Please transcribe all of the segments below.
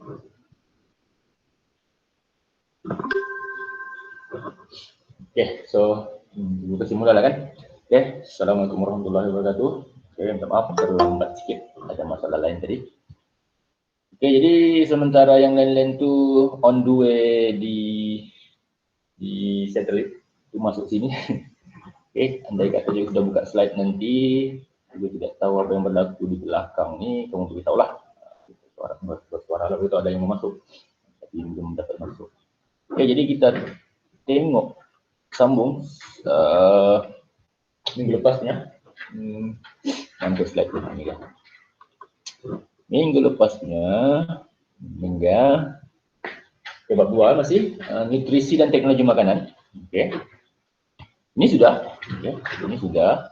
Okay, so kita simula lah kan. Okay, Assalamualaikum warahmatullahi wabarakatuh. Okay, minta maaf terlambat sikit, ada masalah lain tadi. Okay, jadi sementara yang lain-lain tu on the way di satelit tu masuk sini. Okay, andai kata dia sudah buka slide nanti, dia tidak tahu apa yang berlaku di belakang ni, kamu beritahu lah. Suara lah, beritahu ada yang mau masuk, tapi belum dapat masuk. Okay, jadi kita tengok sambung minggu lepasnya. Nanti slide ni kan. Minggu lepasnya hingga bab 2 masih nutrisi dan teknologi makanan. Okey. Ini sudah, okay. Ini sudah.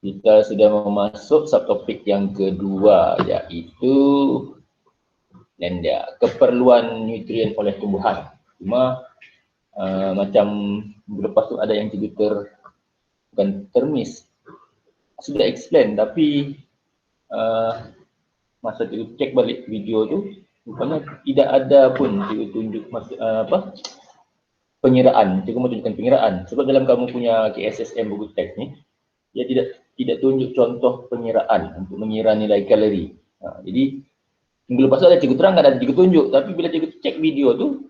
Kita sudah masuk subtopik yang kedua, iaitu keperluan nutrien oleh tumbuhan. Cuma macam minggu lepas tu ada yang juga bukan termis, sudah explain, tapi masa kita cek balik video tu rupanya tidak ada pun dia tunjuk pengiraan, cikgu mau tunjukkan pengiraan. Sebab dalam kamu punya KSSM buku teks ni, dia tidak tunjuk contoh pengiraan untuk mengira nilai kalori. Jadi minggu lepas tu ada cikgu terang, ada cikgu tunjuk, tapi bila cikgu cek video tu,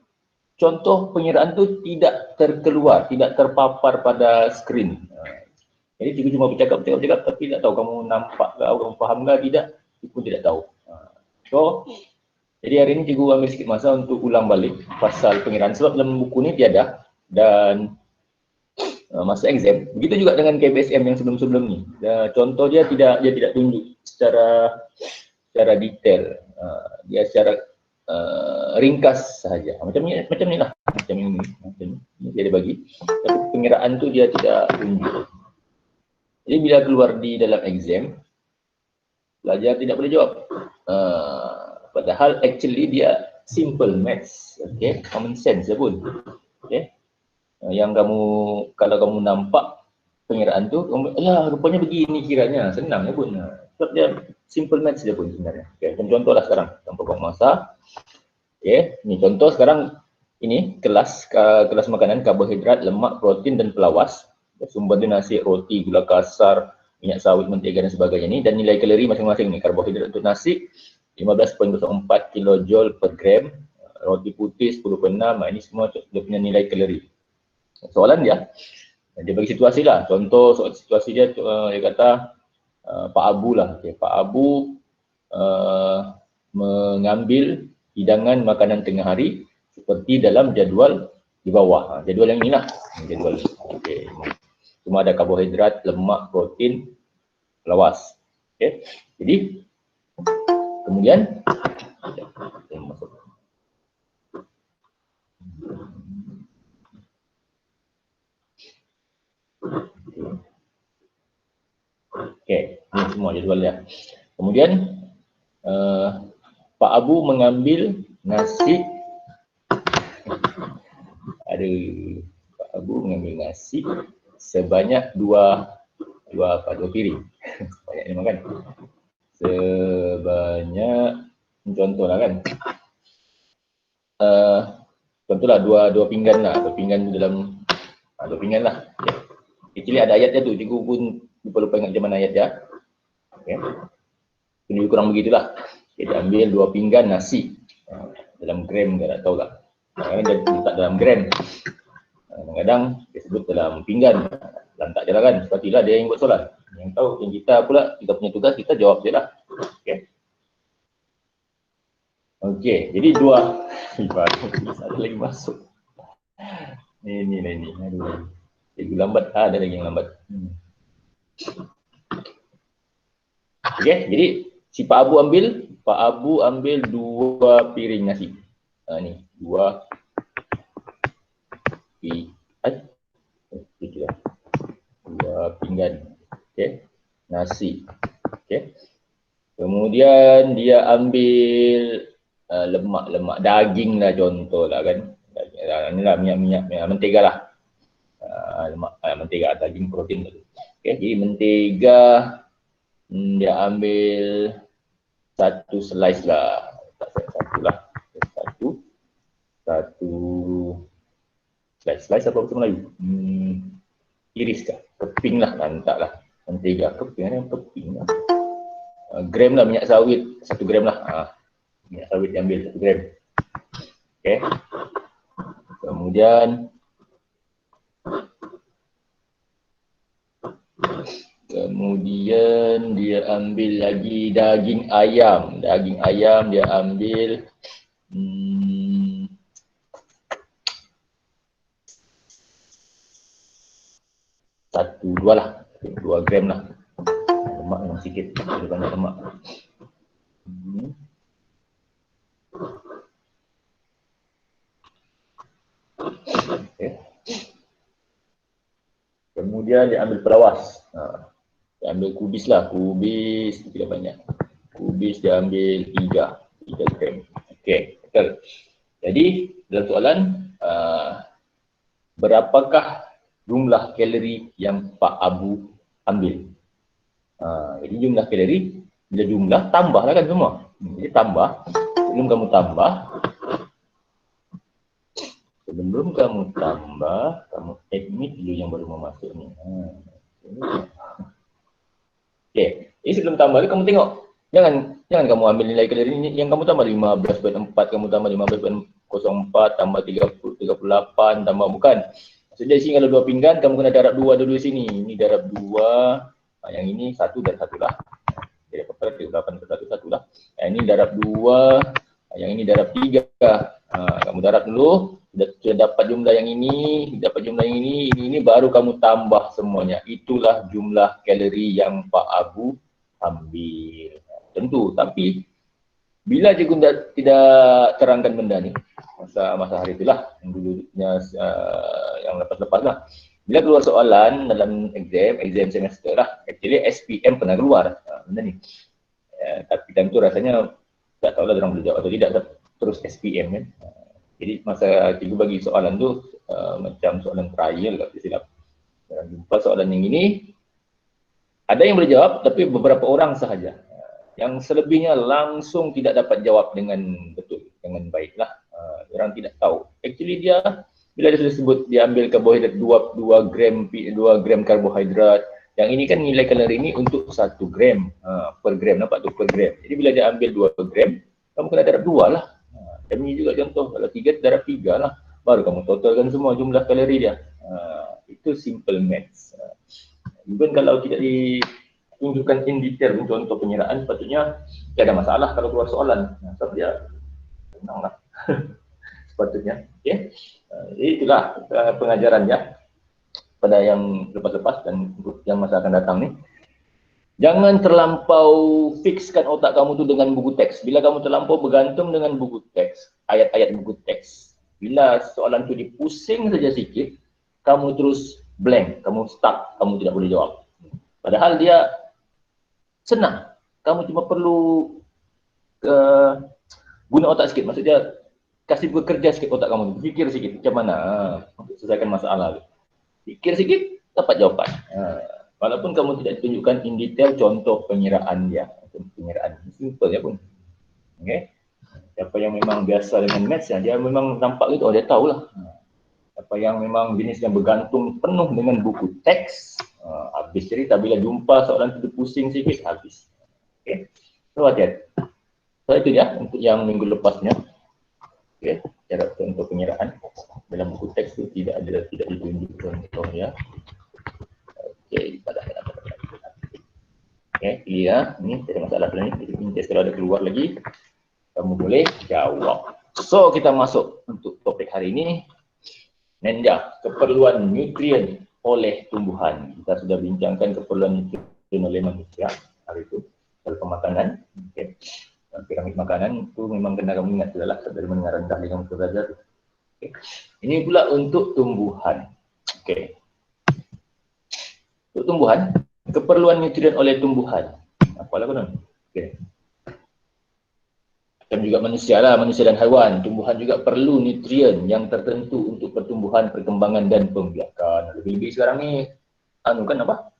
contoh pengiraan tu tidak terkeluar, tidak terpapar pada skrin. Jadi cikgu cuma bercakap, tapi tak tahu kamu nampak ke, kamu faham ke tidak, cikgu pun tidak tahu. So, jadi hari ini cikgu ambil sikit masa untuk ulang balik pasal pengiraan. Sebab dalam buku ni tiada, dan masa exam, begitu juga dengan KBSM yang sebelum-sebelum ni. Contoh dia tidak tunjuk secara detail, dia secara ringkas sahaja. Macam ni lah, macam ini dia ada bagi. Tapi pengiraan tu dia tidak tunjuk. Jadi bila keluar di dalam exam, pelajar tidak boleh jawab. Padahal actually dia simple maths, okay? Common sense je pun. Okay? Yang kalau kamu nampak pengiraan tu, rupanya begini kiranya, senang je pun. Sebab dia simple maths je pun sebenarnya. Okay, contoh lah sekarang, tanpa buang masa. Okay, ni contoh sekarang, ini kelas makanan, karbohidrat, lemak, protein dan pelawas. Sumber dia nasi, roti, gula kasar, minyak sawit, mentega dan sebagainya ni, dan nilai kalori masing-masing ni. Karbohidrat untuk nasi 15.04 kilojoule per gram, roti putih 10.6, ini semua dia punya nilai kalori. Soalan dia bagi situasi lah. Contoh situasi dia kata Pak Abu lah. Okay. Pak Abu mengambil hidangan makanan tengah hari seperti dalam jadual di bawah. Jadual yang inilah. Jadual. Okay. Cuma ada karbohidrat, lemak, protein, pelawas. Okay. Jadi kemudian okay, ini semua jadualnya. Kemudian Pak Abu mengambil nasi. Pak Abu mengambil nasi sebanyak dua piring. Banyak ni makan. Sebanyak, contohlah kan. Contohlah dua pinggan lah. Dua pinggan dalam, dua pinggan lah. Okay. Actually ada ayatnya tu. Cikgu pun lupa ingat macam mana ayat dia. Okay. Lebih kurang begitulah. Okay, dia ambil 2 pinggan nasi. Dalam gram ke tak tahu tak. Kadang-kadang dia letak dalam gram. Kadang-kadang dia sebut dalam pinggan. Lantak je lah kan. Sepatilah dia yang buat soalan. Yang tahu, yang kita pula, kita punya tugas, kita jawab je lah. Okay. Okay, jadi 2. Ada lagi masuk. Ini. Aduh. Cikgu lambat. Ada lagi yang lambat. Okay, jadi si Pak Abu ambil 2 piring nasi. Ni 2 pinggan. Okay, nasi. Okay. Kemudian dia ambil lemak daging lah, contoh lah kan. Inilah minyak mentega lah. Lemak mentega, daging, protein. Okay, jadi mentega dia ambil 1 slice lah. satu lah. Satu slice apa bahasa Melayu? Iris kah? Keping lah, tak lah. Mentega, keping lah. Gram lah minyak sawit, 1 gram lah. Minyak sawit diambil 1 gram. Okey. Kemudian dia ambil lagi daging ayam. Daging ayam dia ambil 1-2 lah. 2 gram lah. Lemak memang sikit, ada banyak lemak. Okay. Kemudian dia ambil pelawas. Dia ambil kubis lah, kubis tidak banyak. Kubis dia ambil 3 gram. Okey, betul. Jadi dalam soalan berapakah jumlah kalori yang Pak Abu ambil? Jadi jumlah kalori, bila jumlah tambahlah kan semua. Jadi tambah, sebelum kamu tambah, kamu admit dulu yang baru mau masuk ni. Okey, jadi sebelum tambah tu kamu tengok. Jangan kamu ambil nilai kalori ni yang kamu tambah 15/4, kamu tambah 15/04, tambah 30, 38, tambah bukan. Maksudnya di sini kalau 2 pinggan, kamu kena darab 2 dulu sini. Ini darab 2, yang ini 1 dan 1 lah. Jadi apa 38/1 lah. Yang ini darab 2, yang ini darab 3. Kamu darab dulu, sudah dapat jumlah yang ini, ini baru kamu tambah semuanya. Itulah jumlah kalori yang Pak Abu ambil. Tentu, tapi bila cikgu tidak terangkan benda ni, masa hari itulah, yang dulunya yang lepas-lepas lah. Bila keluar soalan dalam exam semester lah, actually SPM pernah keluar benda ni. Tapi tentu rasanya tak tahulah orang boleh jawab atau tidak, terus SPM kan. Jadi masa cikgu bagi soalan tu macam soalan trial kalau tidak silap. Dan jumpa soalan yang ini, ada yang boleh jawab tapi beberapa orang sahaja. Yang selebihnya langsung tidak dapat jawab dengan betul, dengan baiklah. Orang tidak tahu. Actually dia, bila dia sudah sebut dia ambil karbohidrat 2 gram karbohidrat. Yang ini kan nilai kalori ini untuk 1 gram per gram, nampak tu per gram. Jadi bila dia ambil 2 gram, kamu kena darab 2 lah. Dan ini juga contoh, kalau 3 darab 3 lah. Baru kamu totalkan semua jumlah kalori dia. Itu simple maths. Even kalau tidak tunjukkan in detail contoh penyeraan, sepatutnya tidak ada masalah kalau keluar soalan. Sebab dia senang lah. Sepatutnya. Okay. Jadi itulah pengajarannya pada yang lepas-lepas dan yang masa akan datang ni. Jangan terlampau fixkan otak kamu tu dengan buku teks. Bila kamu terlampau bergantung dengan buku teks, ayat-ayat buku teks, bila soalan tu dipusing saja sikit, kamu terus blank, kamu stuck, kamu tidak boleh jawab. Padahal dia senang. Kamu cuma perlu guna otak sikit. Maksudnya kasih bekerja sikit otak kamu. Fikir sikit macam mana untuk selesaikan masalah. Fikir sikit, dapat jawapan. Walaupun kamu tidak tunjukkan in detail contoh penyeraan dia. Penyeraan simple ya pun. Okay. Siapa yang memang biasa dengan maths, dia memang nampak gitu, dia tahulah. Siapa yang memang jenis yang bergantung penuh dengan buku teks, habis cerita. Bila jumpa soalan itu pusing sikit, habis. Okay. So hati-hati. So itu dia untuk yang minggu lepasnya. Okay. Cara contoh penyeraan dalam buku teks itu tidak ditunjuk contoh ya. Okay, okay, clear. Ini tidak masalah ni. Jadi kalau ada keluar lagi, kamu boleh jawab. So kita masuk untuk topik hari ini. Nenda, keperluan nutrien oleh tumbuhan. Kita sudah bincangkan keperluan nutrien oleh manusia hari itu dalam pemakanan. Okay. Piramid makanan itu memang kena kamu ingat sudah lah dari mendengar rendah dengan derajat. Okay. Ini pula untuk tumbuhan. Okay. Untuk tumbuhan, keperluan nutrien oleh tumbuhan. Apalah konon? Okay. Dan juga manusia lah, manusia dan haiwan. Tumbuhan juga perlu nutrien yang tertentu untuk pertumbuhan, perkembangan dan pembiakan. Lebih-lebih sekarang ni, kan apa?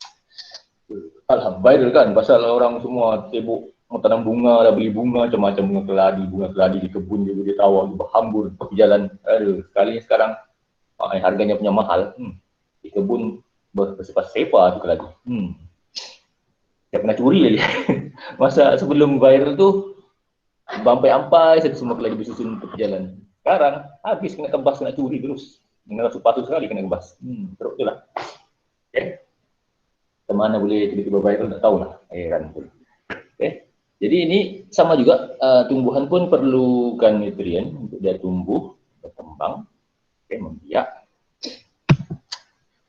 Alhamdulillah kan, pasal orang semua sibuk mau tanam bunga, dah beli bunga macam-macam, bunga keladi di kebun juga dia tahu berhambur di jalan. Aduh, sekali sekarang harganya punya mahal. Di kebun bersepa-sepa tu keladi. Saya pernah curi lagi. Masa sebelum viral tu ampai-ampai saya semua keladi bersusun untuk jalan. Sekarang habis kena tebas, kena curi terus. Dengan rasa patut sekali kena tebas. Teruk tu lah. Okay. Kemana boleh tiba-tiba viral tak tahulah. Heran pun. Okay. Jadi ini sama juga, tumbuhan pun perlukan nutrien untuk dia tumbuh, berkembang, membiak.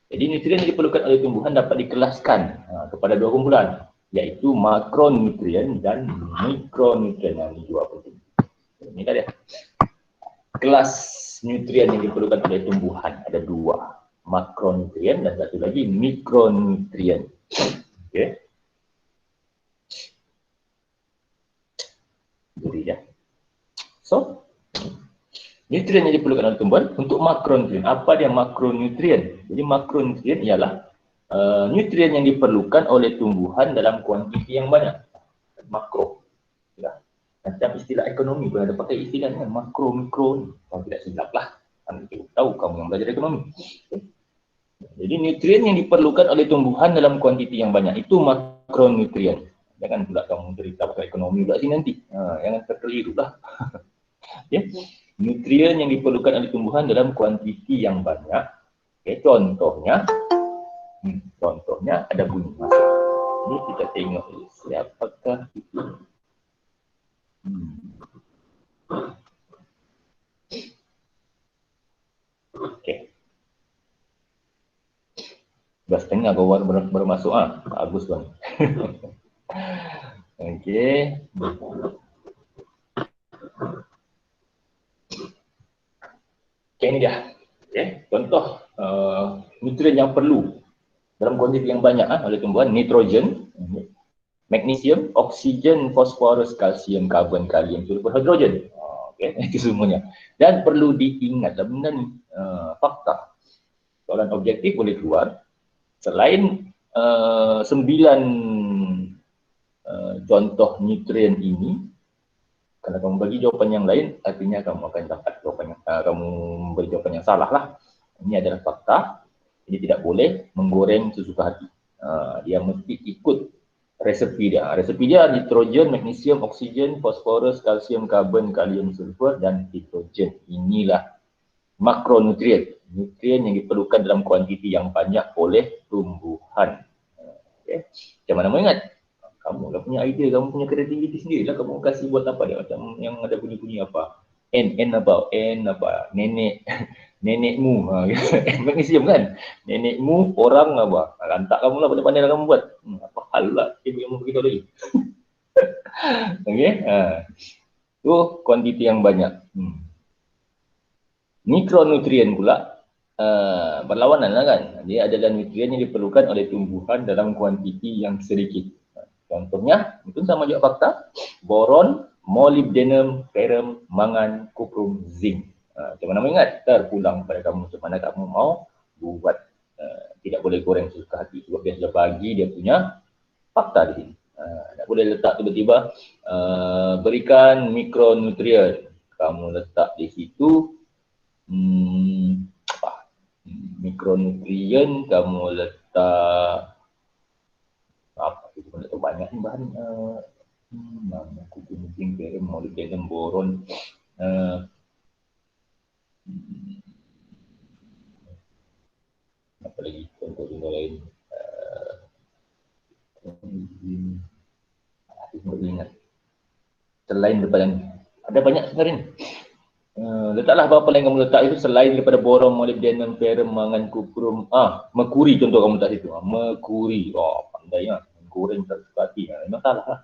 Jadi nutrien yang diperlukan oleh tumbuhan dapat dikelaskan kepada dua kumpulan, iaitu makronutrien dan mikronutrien. Ini juga penting. Ini tadi ya. Kelas nutrien yang diperlukan oleh tumbuhan ada dua, makronutrien dan satu lagi mikronutrien. Okey. Jadi ya. So, nutrien yang diperlukan oleh tumbuhan untuk makronutrien. Apa dia makronutrien? Jadi makronutrien ialah nutrien yang diperlukan oleh tumbuhan dalam kuantiti yang banyak. Makro. Ya. Macam istilah ekonomi pun ada pakai istilahnya makro, mikro. Kalau tidak silap lah. Anda tahu kamu yang belajar ekonomi. Jadi nutrien yang diperlukan oleh tumbuhan dalam kuantiti yang banyak itu makronutrien. Jangan pula kamu cerita pasal ekonomi pula sini nanti. Jangan terkeliru lah. Ya. Nutrien yang diperlukan oleh tumbuhan dalam kuantiti yang banyak. Okay. Contohnya ada bunyi masuk. Ini kita tengok siapakah itu. Okey. 12.30 baru masuk bagus bang. Okey. Okey, ini dia. Okey, contoh nutrien yang perlu dalam kuantiti yang banyak oleh tumbuhan: nitrogen, magnesium, oksigen, fosforus, kalsium, karbon, kalium, sulfur, hidrogen. Okey, itu semuanya. Dan perlu diingat benda ni fakta. Soalan objektif boleh keluar. Selain 9 contoh nutrien ini, kalau kamu bagi jawapan yang lain, artinya kamu akan dapat jawapan yang, kamu beri jawapan yang salah lah. Ini adalah fakta. Jadi tidak boleh menggoreng sesuka hati. Dia mesti ikut resepi dia. Resepi dia nitrogen, magnesium, oksigen, fosforus, kalsium, karbon, kalium, sulfur, dan hidrogen. Inilah makronutrien. Nutrien yang diperlukan dalam kuantiti yang banyak oleh tumbuhan. Okay. Macam mana mau ingat? Kamu lah punya idea, kamu punya kreativiti sendiri lah. Kamu kasih buat apa dia? Macam yang ada bunyi-bunyi apa? N apa? Nenekmu. Magnesium kan? Nenekmu orang apa? Lantak kamu lah, pandai-pandai lah kamu buat. Apa hal lah? Ibu yang mau beritahu lagi. Okey. Itu kuantiti yang banyak. Mikronutrien pula berlawanan lah kan. Dia adalah nutrien yang diperlukan oleh tumbuhan dalam kuantiti yang sedikit. Contohnya, itu sama juga fakta. Boron, molybdenum, ferrum, mangan, kuprum, zinc. Macam mana ingat? Terpulang pada kamu macam mana kamu mau buat. Tidak boleh goreng sesuka hati. Sebab dia sudah bagi dia punya fakta di sini. Tak boleh letak tiba-tiba berikan mikronutrien. Kamu letak di situ mikronutrien, kamu letak apa itu pun letak banyak bahan kuprum, zinc, ferrum, molybdenum, boron, apa lagi contoh-contoh lain, aku ingat selain daripada ada banyak sebenarnya. Letaklah apa yang kamu letak itu selain daripada boron, molybdenum, ferrum, mangan, kuprum, merkuri contoh kamu letak situ. Merkuri, pandai lah, goreng tak suka hati, memang salah lah.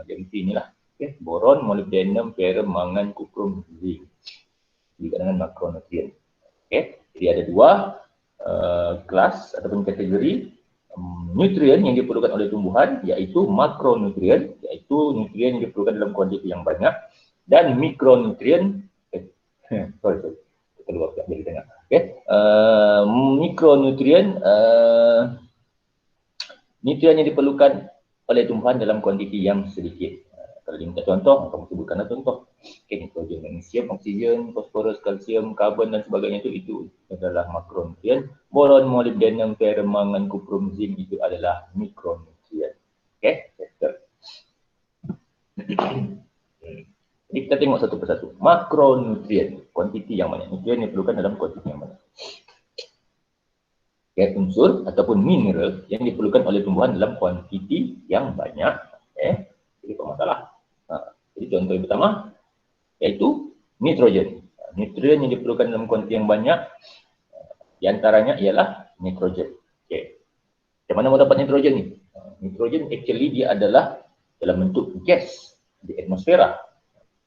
Jadi inilah, okay. Boron, molybdenum, ferrum, mangan, kuprum, zinc. Juga dengan makronutrien. Okay. Jadi ada dua kelas ataupun kategori nutrien yang diperlukan oleh tumbuhan, iaitu makronutrien, iaitu nutrien yang diperlukan dalam kuantiti yang banyak, dan mikronutrien sorry, keluar dari tengah. Okay. Mikronutrien, nutrien yang diperlukan oleh tumbuhan dalam kuantiti yang sedikit. minta contoh, kamu sebutkanlah contoh. Okay, nitrogen, magnesium, oksigen, fosforus, kalsium, karbon dan sebagainya itu adalah makronutrien. Boron, molybdenum, fer, mangan, kuprum, zinc itu adalah mikronutrien. Okay, jadi kita tengok satu persatu. Makronutrien, kuantiti yang mana? Nutrien yang diperlukan dalam kuantiti yang mana? Okay, unsur ataupun mineral yang diperlukan oleh tumbuhan dalam kuantiti yang banyak. Okay, jadi apa masalah? Jadi contoh yang pertama yaitu nitrogen. Nitrogen yang diperlukan dalam kuantiti yang banyak di antaranya ialah nitrogen. Okay. Macam mana mau dapat nitrogen ni? Nitrogen actually dia adalah dalam bentuk gas di atmosfera.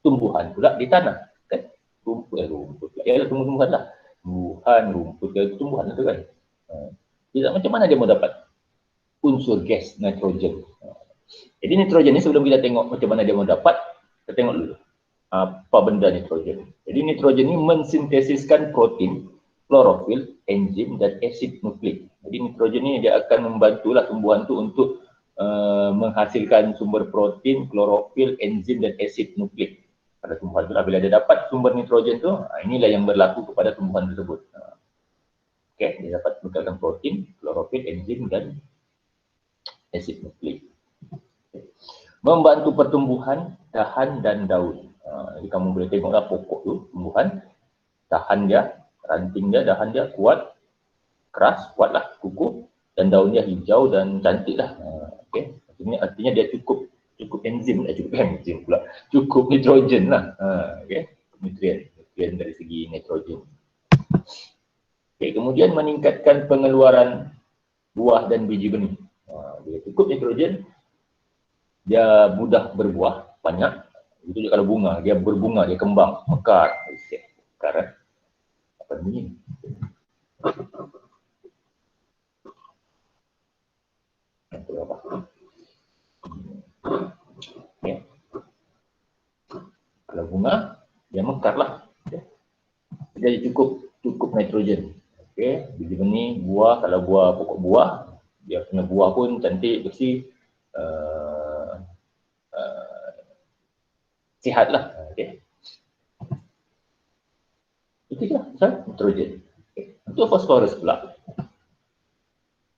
Tumbuhan pula di tanah. Kan? Rumput pula. Ialah tumbuhan lah. Tumbuhan, rumput, tumbuhan itu kan. Tidak macam mana dia mau dapat unsur gas nitrogen. Jadi nitrogen ni sebelum kita tengok macam mana dia mau dapat, kita tengok dulu apa benda nitrogen. Jadi nitrogen ni mensintesiskan protein, klorofil, enzim dan asid nukleik. Jadi nitrogen ni dia akan membantulah tumbuhan tu untuk menghasilkan sumber protein, klorofil, enzim dan asid nukleik. Pada tumbuhan tu lah, bila dia dapat sumber nitrogen tu, inilah yang berlaku kepada tumbuhan tersebut. Okay, dia dapat menghasilkan protein, klorofil, enzim dan asid nukleik. Membantu pertumbuhan dahan dan daun. Jadi kamu boleh tengoklah pokok tu, tumbuhan, dahan dia, ranting dia, dahan dia kuat, keras, kuatlah, kukuh, dan daun dia hijau dan cantik lah. Okay. Artinya dia cukup enzim, cukup nitrogen lah. Okay. Nutrien dari segi nitrogen. Okay. Kemudian meningkatkan pengeluaran buah dan biji benih. Dia cukup nitrogen, dia mudah berbuah, banyak. Itu juga kalau bunga, dia berbunga, dia kembang, mekar. Mekar, apa ni? Okay. Kalau bunga, dia mekar lah. Okay. Jadi cukup nitrogen. Okay. Biji benih, buah, kalau buah, pokok buah, dia punya buah pun cantik, bersih, sihat lah. Okay. Itu je lah, nitrogen. Okay. Untuk fosforus pula,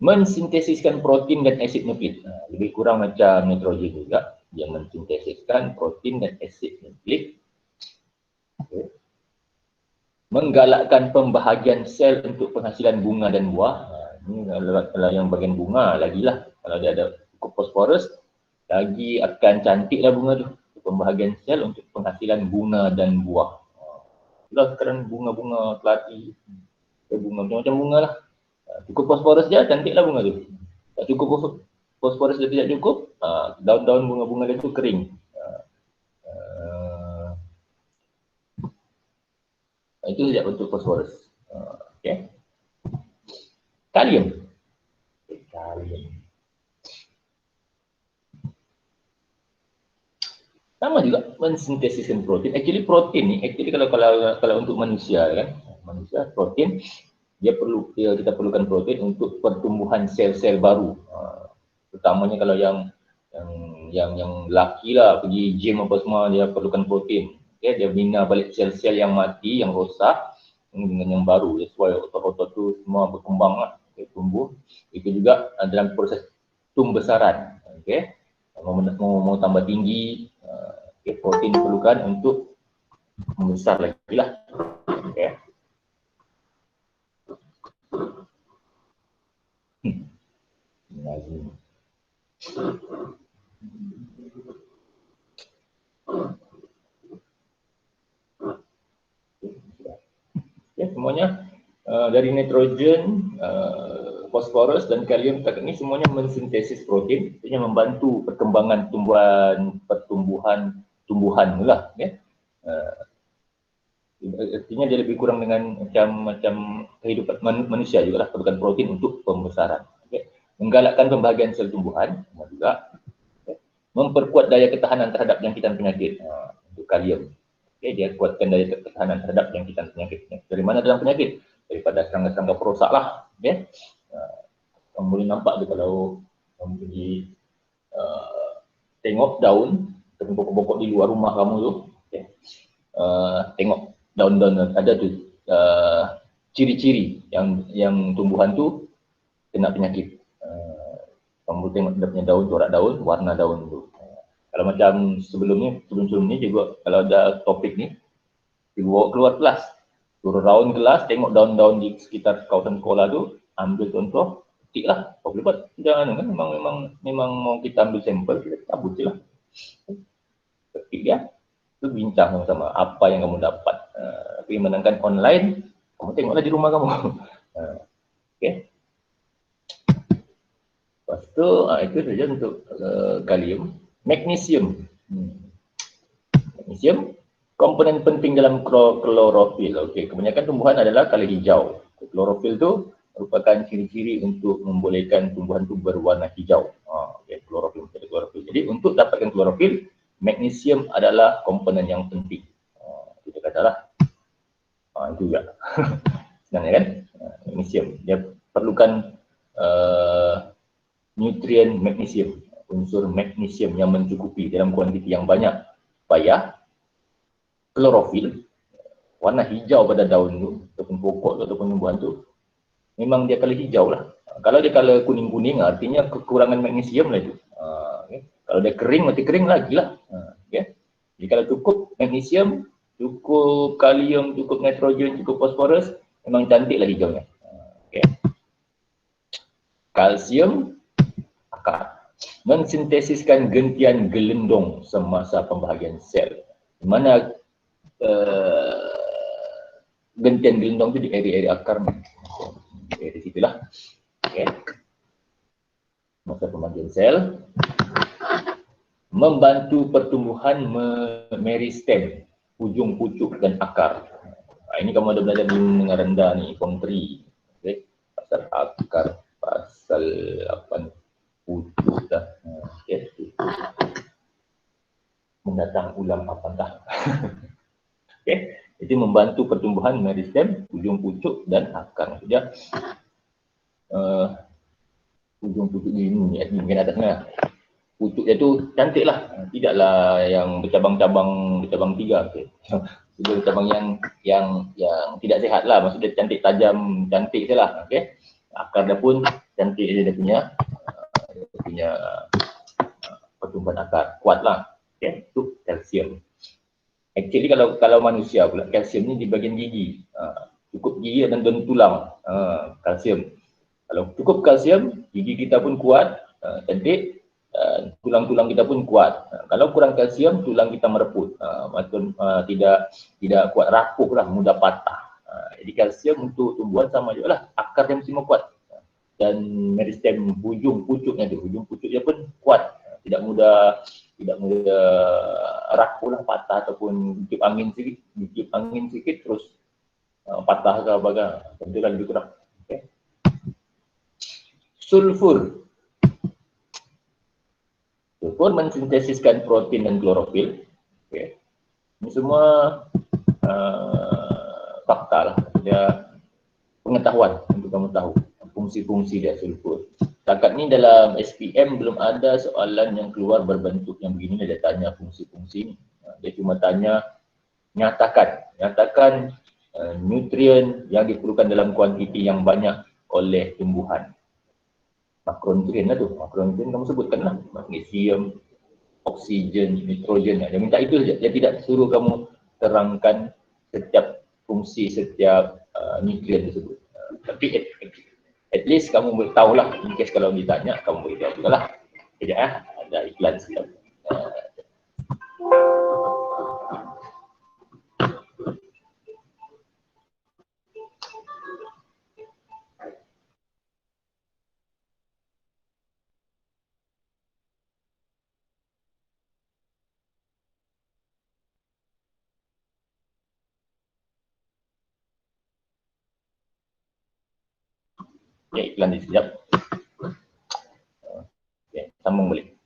mensintesiskan protein dan asid nukleik. Lebih kurang macam nitrogen juga, dia mensintesiskan protein dan asid nukleik. Okay. Menggalakkan pembahagian sel untuk penghasilan bunga dan buah. Ini kalau yang bagian bunga lagilah, kalau dia ada cukup fosforus, lagi akan cantiklah bunga tu. Pembahagian sel untuk penghasilan bunga dan buah. Itulah sekarang bunga-bunga kelati, bunga macam-macam bunga lah. Cukup fosforus dia, cantiklah bunga tu. Tak cukup fosforus dia tidak cukup, daun-daun bunga-bunga dia tu kering. Itu saja bentuk fosforus. Okay. Kalium. Kalium. Sama juga mensintesiskan protein. Actually protein ni, kalau untuk manusia kan, manusia protein kita perlukan protein untuk pertumbuhan sel-sel baru. Terutamanya kalau yang lelaki lah pergi gym apa semua, dia perlukan protein. Okay, dia bina balik sel-sel yang mati, yang rosak dengan yang baru. Sesuai otot-otot tu semua berkembang lah, tumbuh. Itu juga dalam proses tumbesaran. Okay. Mau tambah tinggi, protein diperlukan untuk membesar lagi lah. Okay. Ya, semuanya dari nitrogen, fosforus dan kalium ini semuanya mensintesis protein, artinya membantu perkembangan tumbuhan lah, ya. Artinya dia lebih kurang dengan macam kehidupan manusia juga lah, perlukan protein untuk pembesaran. Okay. Menggalakkan pembahagian sel tumbuhan juga, okay. Memperkuat daya ketahanan terhadap jangkitan penyakit untuk kalium. Okay, dia kuatkan daya ketahanan terhadap jangkitan penyakit. Dari mana dalam penyakit? Daripada serangga-serangga perosak lah. Okay. Kamu boleh nampak tu kalau kamu pergi tengok daun pokok-pokok di luar rumah kamu tu, okay. Tengok daun-daun ada tu ciri-ciri yang tumbuhan tu kena penyakit. Kamu tengok dia punya daun, corak daun, warna daun tu. Kalau macam sebelum ni juga kalau ada topik ni, dibawa keluar kelas, turun round kelas, tengok daun-daun di sekitar kawasan sekolah tu, ambil contoh, petik lah. Kau boleh buat, jangan kan, memang mau kita ambil sampel, kita cabut je lah. Petik dia, tu bincang sama-sama apa yang kamu dapat. Tapi menangkan online, kamu tengoklah di rumah kamu. Okay. Lepas tu, itu saja untuk kalium. Magnesium. Magnesium, komponen penting dalam klorofil. Okey, kebanyakan tumbuhan adalah color hijau. Klorofil tu merupakan ciri-ciri untuk membolehkan tumbuhan tu berwarna hijau. Okey, klorofil. Jadi untuk dapatkan klorofil, magnesium adalah komponen yang penting. Kita katalah. Itu juga. Senang kan? Magnesium. Dia perlukan nutrien magnesium, unsur magnesium yang mencukupi dalam kuantiti yang banyak supaya klorofil, warna hijau pada daun tu ataupun pokok tu ataupun tumbuhan tu memang dia color hijau lah. Kalau dia color kuning-kuning artinya kekurangan magnesium lah itu. Okay. Kalau dia kering mati kering lagi lah. Okay. Jadi kalau cukup magnesium, cukup kalium, cukup nitrogen, cukup fosforus, memang cantik lah hijaunya. Okay. Kalsium, akar, mensintesiskan gentian gelendong semasa pembahagian sel. Di mana gentian gelendong itu di area-area akar. Di situlah. Okay. Masa pembahagian sel, membantu pertumbuhan meristem, ujung pucuk dan akar. Ini kamu ada belajar di menengah rendah ni, form 3. Okay. Pasal akar, pasal apa ni? Pucuk dah. Okay. Mendatang ulam apa dah. Okay. Jadi membantu pertumbuhan meristem, ujung pucuk dan akar. Maksudnya ujung pucuk ni mungkin atasnya. Pucuknya tu cantik lah. Tidaklah yang bercabang-cabang 3. Okay. Dia bercabang yang tidak sehat lah. Maksudnya cantik, tajam, cantik je lah. Okay. Akar dia pun cantik dia punya pertumbuhan akar. Kuat lah. Okay. Itu kalsium. Actually kalau manusia pula, kalsium ni di bahagian gigi. Cukup gigi dan tulang. Kalsium. Kalau cukup kalsium, gigi kita pun kuat, cantik, tulang-tulang kita pun kuat. Kalau kurang kalsium, tulang kita mereput. Maksud tidak kuat, rapuh lah, mudah patah. Jadi kalsium untuk tumbuhan sama juga lah. Akar dia mesti kuat. Dan meristem hujung pucuknya tu, hujung pucuknya pun kuat. Tidak mudah rapuh lah, patah ataupun ditiup angin sikit terus patah ke apa ke. Itu kan lebih kurang. Okay. Sulfur mensintesiskan protein dan klorofil. Okay. Ini semua fakta lah. Dia pengetahuan untuk kamu tahu fungsi-fungsi dia sulfur. Setakat ni dalam SPM belum ada soalan yang keluar berbentuk yang begini. Dia tanya fungsi-fungsi ni. Dia cuma tanya nyatakan nutrien yang diperlukan dalam kuantiti yang banyak oleh tumbuhan. Makronutrien lah tu. Makronutrien kamu sebutkan lah. Magnesium, oksigen, nitrogen. Dia minta itu saja. Dia tidak suruh kamu terangkan setiap fungsi, setiap nutrien tersebut. Tapi at least kamu boleh tahulah. In case kalau ditanya, kamu boleh jawab juga lah. Sekejap ya. Ada iklan sekejap. Ya, iklan di sekejap. Okay, sambung balik.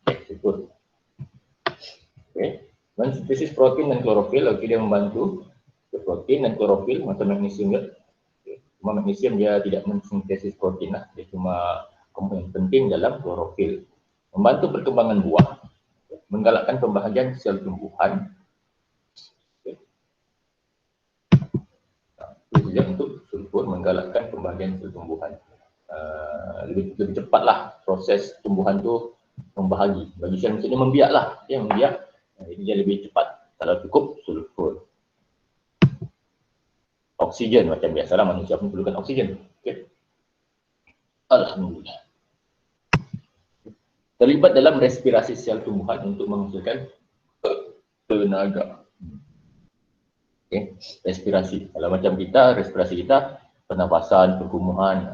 Okay, syukur. Okay. Mensintesis protein dan klorofil, okay, dia membantu protein dan klorofil macam magnesium. Okay. Cuma magnesium dia tidak mensintesis protein lah. Dia cuma komponen penting dalam klorofil. Membantu perkembangan buah, menggalakkan pembahagian sel tumbuhan. Itu saja untuk sulfur, menggalakkan pembahagian sel tumbuhan. Lebih cepatlah proses tumbuhan tu membahagi. Bagi sel maksudnya membiak lah, membiak. Jadi dia lebih cepat kalau cukup sulfur. Oksigen macam biasalah, manusia pun perlukan oksigen. Okay. Alhamdulillah. Terlibat dalam respirasi sel tumbuhan untuk menghasilkan tenaga. Okay. Respirasi. Kalau macam kita, respirasi kita, pernafasan, perkumuhan,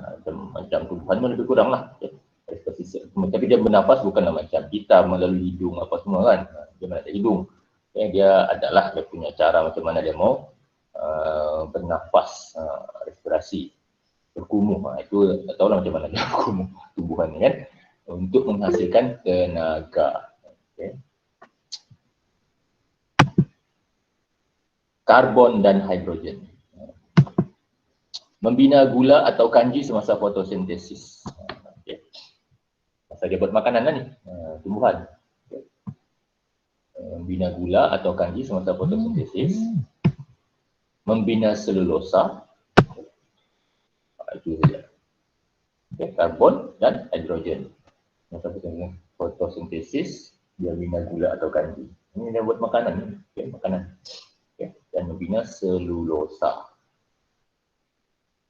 macam tumbuhan pun lebih kurang lah. Okay. Respirasi sel. Tapi dia bernafas bukanlah macam kita melalui hidung apa semua kan. Dia mana ada hidung. Okay. Dia adalah dia punya cara macam mana dia mau bernafas, respirasi, berkumuh. Itu tak tahulah macam mana dia berkumuh tumbuhan kan, untuk menghasilkan tenaga. Okay. Karbon dan hidrogen. Membina gula atau kanji semasa fotosintesis. Okay. Masa dia buat makanan lah ni, tumbuhan. Okay. Membina gula atau kanji semasa fotosintesis. Membina selulosa. Itu saja. Okay. Karbon dan hidrogen. Masa fotosintesis, dia bina gula atau kanji. Ini dia buat makanan. Okay. Makanan. Okay. Dan membina selulosa.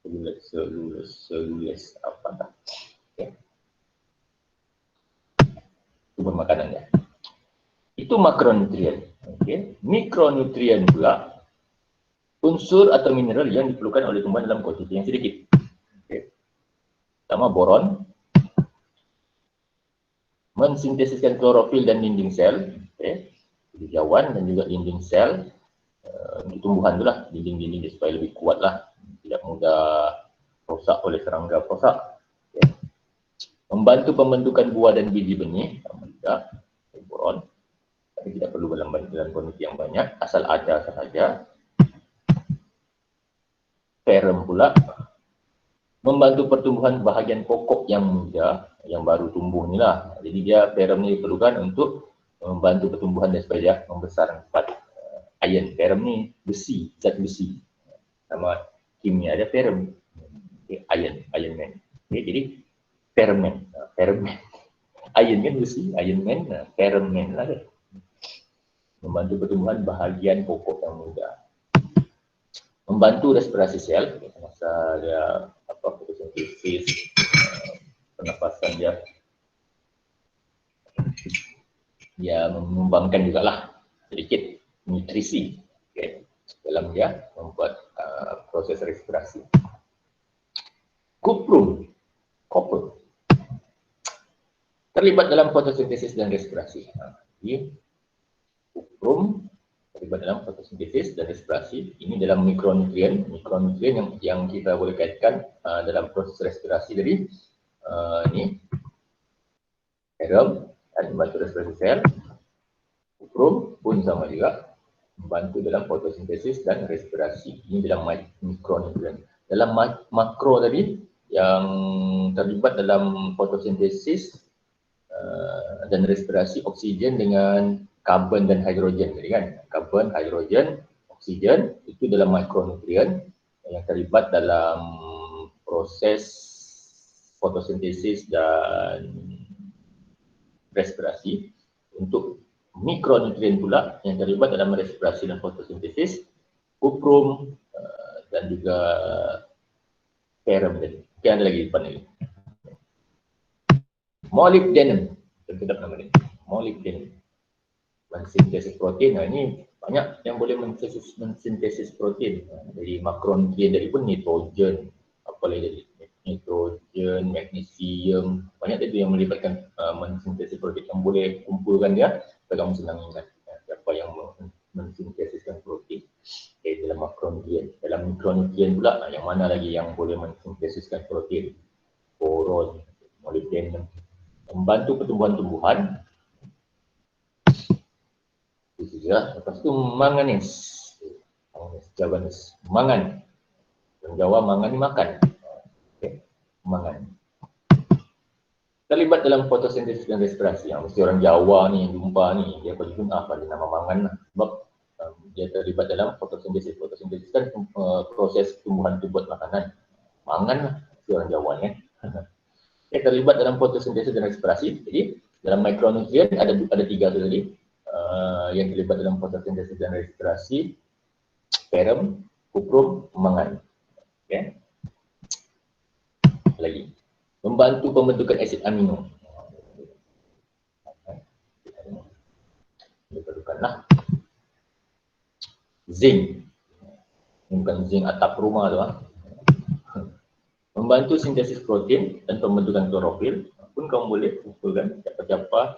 Selulos apa tak? Okay. Itu buat makanan ya. Itu makronutrien. Okay. Mikronutrien pula unsur atau mineral yang diperlukan oleh tumbuhan dalam kuantitas yang sedikit. Okay. Pertama, boron, mensintesiskan klorofil dan dinding sel, okay. Hijauan dan juga dinding sel untuk tumbuhan itulah, dinding-dinding dia supaya lebih kuat lah, tidak mudah rosak oleh serangga perosak. Okay. Membantu pembentukan buah dan biji benih, sama juga boron, tapi tidak perlu dalam kuantiti yang banyak, asal ada sahaja. Ferrum pula membantu pertumbuhan bahagian pokok yang muda, yang baru tumbuh ni lah. Jadi dia ferrum ni diperlukan untuk membantu pertumbuhan dan supaya dia membesar cepat. Iron, ferrum ni besi, zat besi. Nama kimia ada ferrum. Okay, iron man. Okay, jadi ferrum man. Iron kan besi, iron man, ferrum man lah dia. Membantu pertumbuhan bahagian pokok yang muda. Membantu respirasi sel, masa dia fotosintesis, pernafasan dia mengembangkan juga lah sedikit nutrisi, okay, dalam dia membuat proses respirasi. Cuprum, copper, terlibat dalam fotosintesis dan respirasi. Jadi cuprum terlibat dalam fotosintesis dan respirasi. Ini dalam mikronutrien yang kita boleh kaitkan dalam proses respirasi dari ini ferrum dan membantu respirasi sel. Cuprum pun sama juga membantu dalam fotosintesis dan respirasi. Ini dalam mikronutrien. Dalam makro tadi yang terlibat dalam fotosintesis dan respirasi, oksigen dengan karbon dan hidrogen, jadi kan? Karbon, hidrogen, oksigen itu dalam mikronutrien yang terlibat dalam proses fotosintesis dan respirasi. Untuk mikronutrien pula yang terlibat dalam respirasi dan fotosintesis, cuprum dan juga ferrum tadi. Okay, ada lagi depan lagi. Molybdenum, terkadap nama dia. Molybdenum. Mensintesis protein. Ini banyak yang boleh mensintesis protein. Jadi makronutrien dari pun nitrogen, apa lagi dari nitrogen, magnesium, banyak tadi yang melibatkan mensintesis protein, yang boleh kumpulkan dia. Kamu senang ingat siapa yang mensintesiskan protein. Okay, dalam makronutrien. Dalam mikronutrien pula, yang mana lagi yang boleh mensintesiskan protein? Boron, molybdenum. Membantu pertumbuhan tumbuhan. Itu juga. Lepas tu manganis. Javanese. Mangan. Orang Jawa mangan ni makan. Okay. Mangan. Terlibat dalam fotosintesis dan respirasi. Yang mesti orang Jawa ni yang jumpa ni, dia pun apa dia nama mangan lah. Sebab dia terlibat dalam fotosintesis. Fotosintesis kan proses tumbuhan tu buat makanan. Mangan lah, mesti orang Jawa ni. Dia terlibat dalam fotosintesis dan respirasi. Jadi dalam mikronutrien ada 3 tu tadi. Yang terlibat dalam fotosintesis dan respirasi, sperm, kuprum, mangan. Okay. Lagi. Membantu pembentukan asid amino. Diperlukanlah. Zinc. Bukan zinc atap rumah tu. Membantu sintesis protein dan pembentukan klorofil. Pun kamu boleh kumpulkan siapa-siapa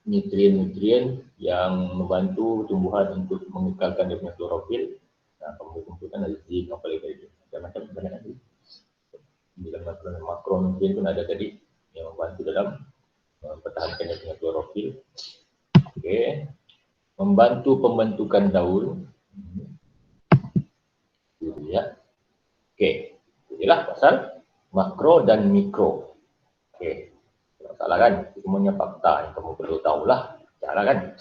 nutrien-nutrien yang membantu tumbuhan untuk mengekalkan dia punya klorofil. Nah, kamu kumpulkan ada zinc, apa lagi macam-macam banyak lagi. Dalam makronutrien pun ada tadi yang membantu dalam mempertahankan dia punya klorofil. Okey. Membantu pembentukan daun. Ya. Okey. Inilah pasal makro dan mikro. Okey. Masalah kan? Semuanya fakta yang kamu perlu tahulah. Cara kan?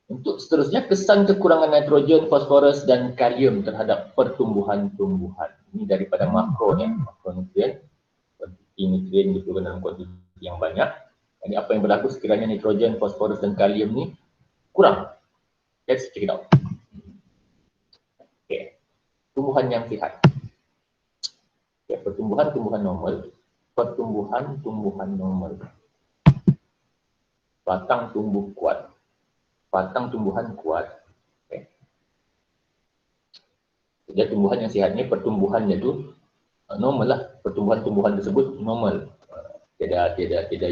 Untuk seterusnya, kesan kekurangan nitrogen, fosforus dan kalium terhadap pertumbuhan-tumbuhan. Ini daripada makro ya, makronutrien. Nutrien diperlukan dalam kuantiti yang banyak. Jadi apa yang berlaku sekiranya nitrogen, fosforus dan kalium ni kurang? Let's check it out. Okay. Tumbuhan yang sihat. Okay. Pertumbuhan normal. Pertumbuhan normal. Batang tumbuh kuat. Batang tumbuhan kuat. Okay. Jadi tumbuhan yang sihat ni pertumbuhannya tu normal lah. Pertumbuhan-tumbuhan tersebut normal. Tidak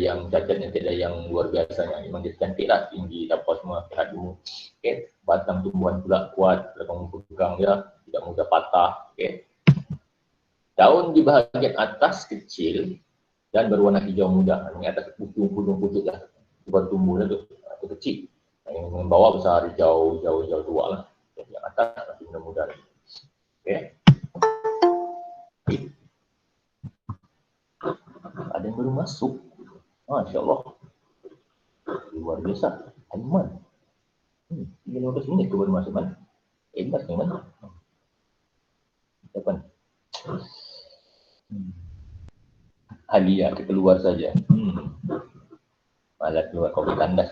yang cacat, tidak yang luar biasa. Memang dia cantik lah, tinggi, dapat semua sihat dulu. Okay. Batang tumbuhan pula kuat, kalau kamu pegang dia tidak mudah patah. Okay. Daun di bahagian atas kecil dan berwarna hijau muda. Ini atas pucuk lah. Bertumbuhnya tu kecil. Yang bawah besar hijau tua lah. Yang atas masih muda-muda. Okay. Ada yang baru masuk. Masya Allah. Luar biasa. Aiman. 15 minit tu baru masuk mana? Hebat ni mana? Siapa ni? Alia, kita keluar saja. Malah keluar kopi tandas.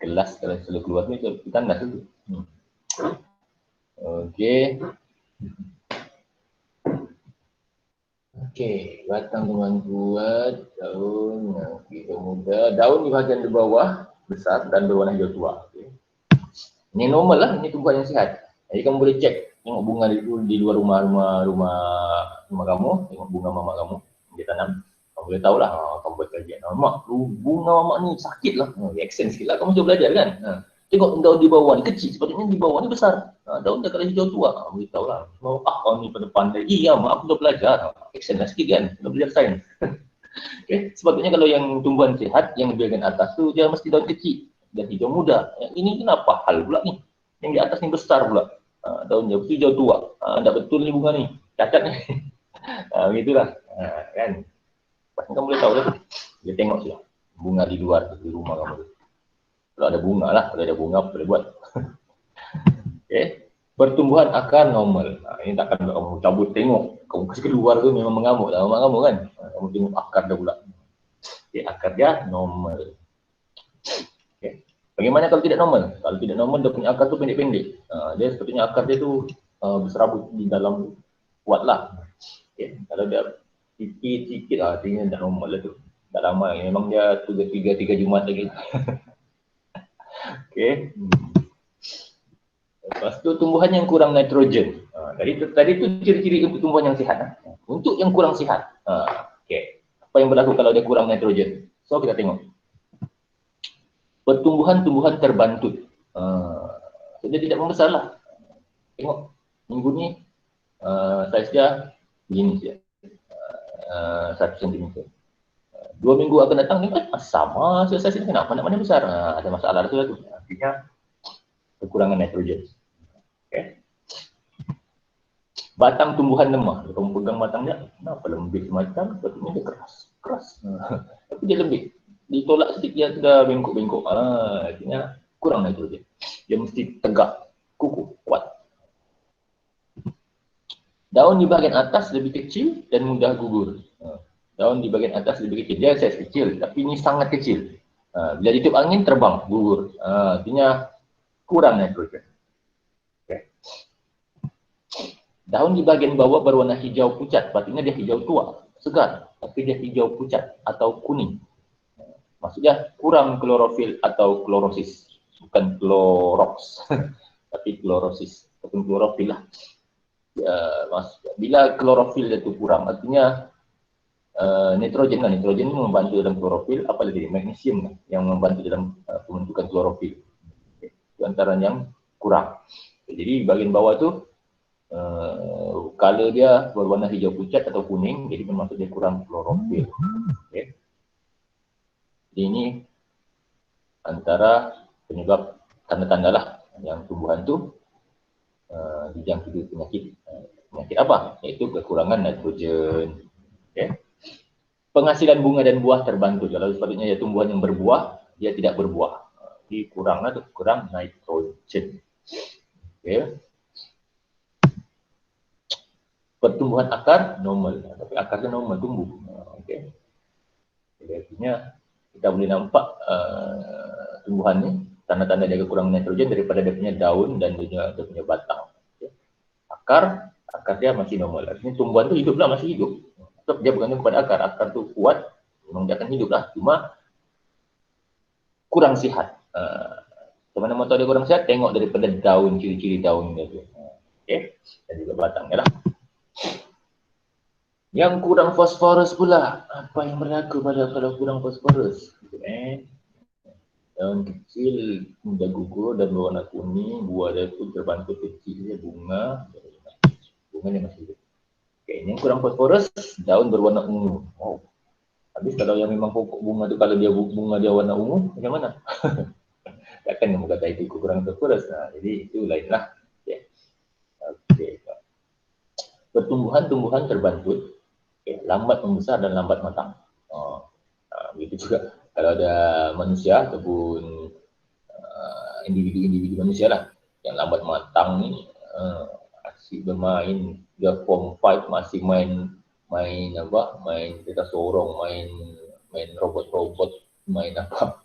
Kelas kalau selalu keluar ni kopi tandas tu. Okey. Okey, batang tumbuhan kuat, daun yang hijau muda, daun di bahagian di bawah besar dan berwarna hijau tua. Okay. Ini normal lah, ini tumbuhan yang sihat. Jadi kamu boleh cek, tengok bunga di luar rumah kamu, tengok bunga mama kamu dia tanam. Kamu boleh tahulah, kamu buat kajian. Mak, bunga mama ni sakit lah. Reaction sikit lah, kamu sudah belajar kan. Tengok daun di bawah ni kecil, sepatutnya di bawah ni besar. Daun dah kalau hijau tua, beritahu lah. Kau ni pada pandai. Iya, mak aku dah belajar. Action lah sikit kan, dah belajar sains. Okay. Sepatutnya kalau yang tumbuhan sihat, yang di bahagian atas tu dia mesti daun kecil dan hijau muda. Yang ini kenapa hal pula ni? Yang di atas ni besar pula. Daunnya mesti hijau tua. Tak betul ni bunga ni. Cacat ni. Begitulah. Kan? Pasti kamu boleh tahu lah. Dia tengok sila. Bunga di luar, di rumah kamu. Kalau ada bunga lah, kalau ada bunga boleh buat. Okay. Pertumbuhan akar normal. Ini takkan kamu cabut tengok. Kamu kasih keluar tu memang mengamuk lah. Mengamuk kan? Kamu tengok akar dah pula. Okay. Akar dia normal. Okay. Bagaimana kalau tidak normal? Kalau tidak normal, dia punya akar tu pendek-pendek. Dia sepatutnya akar dia tu berserabut di dalam kuat lah. Okay. Kalau dia sikit-sikit lah, artinya dah normal lah tu. Tak lama, memang dia 3 Jumaat lagi. Okay. Lepas tu tumbuhan yang kurang nitrogen. Tadi tu ciri-ciri untuk tumbuhan yang sihat. Untuk yang kurang sihat. Okay. Apa yang berlaku kalau dia kurang nitrogen? So kita tengok. Pertumbuhan-tumbuhan terbantut. So, dia tidak membesar lah. Tengok. Minggu ni saiz dia begini saja. 1 cm. 2 minggu akan datang ni kan sama saiz dia, kenapa nak mana besar? Ada masalah tu. Artinya kekurangan nitrogen. Okay. Batang tumbuhan lemah. Kalau kamu pegang batangnya, kenapa lembik semacam? Sebetulnya dia keras. Keras. Tapi dia lembik. Ditolak sedikit, dia sudah bengkok-bengkok. Artinya kurang nitrogen. Dia mesti tegak, kukuh, kuat. Daun di bagian atas lebih kecil dan mudah gugur. Daun di bagian atas lebih kecil. Dia saiz kecil, tapi ini sangat kecil. Bila ditiup angin, terbang, gugur. Artinya kurang nitrogen. Okay. Daun di bagian bawah berwarna hijau pucat, artinya dia hijau tua, segar, tapi dia hijau pucat atau kuning. Maksudnya kurang klorofil atau klorosis, bukan klorox, tapi klorosis ataupun klorofil lah. Bila klorofil itu kurang, artinya nitrogen ini membantu dalam klorofil, apalagi magnesium yang membantu dalam pembentukan klorofil. Itu antara yang kurang. Jadi bagian bawah itu color dia berwarna hijau pucat atau kuning, jadi bermaksud dia kurang klorofil. Okay. Jadi ini antara penyebab tanda-tanda lah yang tumbuhan itu dijangkiti penyakit apa? Yaitu kekurangan nitrogen. Okay. Penghasilan bunga dan buah terbantu. Kalau sepatutnya ya tumbuhan yang berbuah, dia tidak berbuah. Jadi kurang nitrogen. Okay. Pertumbuhan akar normal, tapi akarnya normal tumbuh. Okay. Jadi artinya kita boleh nampak tumbuhan ni tanda-tanda dia kekurangan nitrogen daripada dia punya daun dan dia punya batang. Okay. Akar dia masih normal. Artinya tumbuhan tu hiduplah, masih hidup. Sebab dia bergantung kepada akar. Akar tu kuat, memang dia akan hiduplah. Cuma kurang sihat. Macam mana mau tahu dia kurang sihat? Tengok daripada daun, ciri-ciri daun dia tu. Okay. Dan juga batangnya lah. Yang kurang fosforus pula. Apa yang berlaku pada kalau kurang fosforus? Daun kecil mudah gugur dan berwarna kuning, buah dia pun terbantu kecil, bunga. Bunganya masih hidup. Okay, yang kurang fosforus, daun berwarna ungu. Oh. Habis kalau yang memang pokok bunga tu, kalau dia bunga dia warna ungu, macam mana? Takkan kamu kata itu kekurangan fosforus. Jadi itu lainlah. Okay. Okay. Pertumbuhan terbantu. Okay, lambat membesar dan lambat matang. Begitu juga kalau ada manusia ataupun individu-individu manusia lah yang lambat matang ni, asyik bermain, dia form 5 masih main kita sorong, main robot-robot, main apa,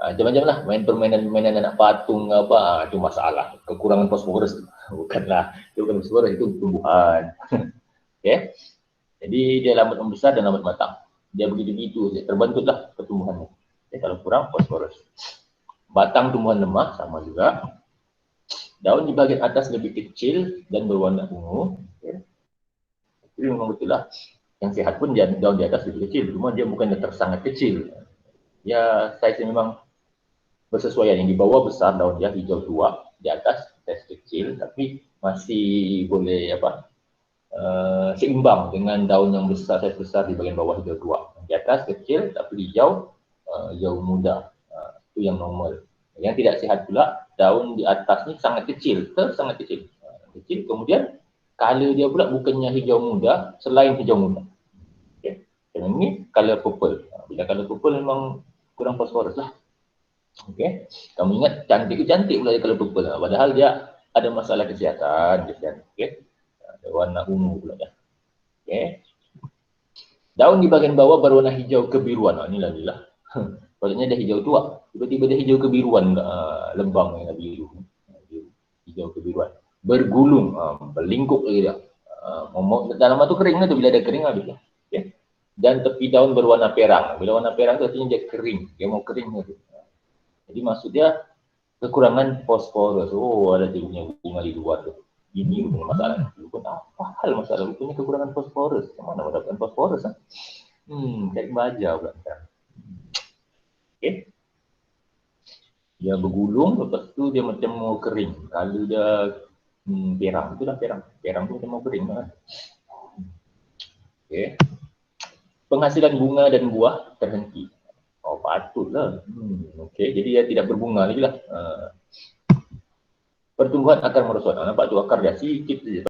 macam-macam lah, main permainan anak patung apa, itu masalah, kekurangan fosforus. Bukanlah, itu bukan fosforus, itu tumbuhan. Okay. Jadi dia lambat membesar dan lambat matang. Dia begitu-begitu, terbantutlah pertumbuhannya. Okay, kalau kurang fosforus. Batang tumbuhan lemah sama juga. Daun di bagian atas lebih kecil dan berwarna ungu. Okay. Jadi memang betul lah. Yang sihat pun daun di atas lebih kecil. Cuma dia bukan sangat kecil. Ya, saiznya memang bersesuaian. Yang di bawah besar daun dia hijau tua. Di atas saiz kecil. Tapi masih boleh seimbang dengan daun yang besar, saiz besar di bagian bawah hijau tua. Di atas kecil tapi hijau muda. Itu yang normal. Yang tidak sehat pula, daun di atas ni sangat kecil, sangat kecil. Kecil, kemudian color dia pula bukannya hijau muda, selain hijau muda. Okay. Dan ini color purple. Bila color purple memang kurang fosforus lah. Okay. Kamu ingat cantik pula dia color purple. Padahal dia ada masalah kesihatan. Okay. Ada warna ungu pula dah. Okay. Daun di bagian bawah berwarna hijau kebiruan. Inilah dia lah. Patutnya dia hijau tua. Tiba-tiba dia hijau kebiruan. Lembang yang biru. Hijau kebiruan. Bergulung. Berlingkup lagi dia. Dalam tu kering lah tu. Bila dia kering habis lah. Okay. Dan tepi daun berwarna perang. Bila warna perang tu artinya dia kering. Dia mau kering tu. Jadi maksud dia kekurangan fosforus. Oh, ada dia punya bunga di luar tu. Ini punya masalah. Bukan apa hal masalah. Punya kekurangan fosforus. Macam mana mendapatkan fosforus? Cari baja pula. Okay. Dia bergulung, lepas tu dia macam mau kering. Kalau dia perang, itulah perang. Perang tu macam mau kering. Okay. Penghasilan bunga dan buah terhenti. Oh, patutlah. Okay, jadi dia tidak berbunga lagi lah. Pertumbuhan akar merosot. Nampak tu akar dia sikit saja.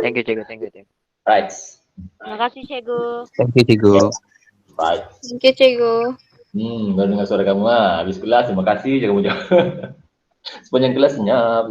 Thank you, Cikgu. Thank you, Cikgu. Right. Terima kasih, Cikgu. Thank you, Cikgu. Right. Thank you, Cikgu. Baru dengar suara kamu. Habis kelas, terima kasih. Kamu jawab. Sepanjang kelas senyap.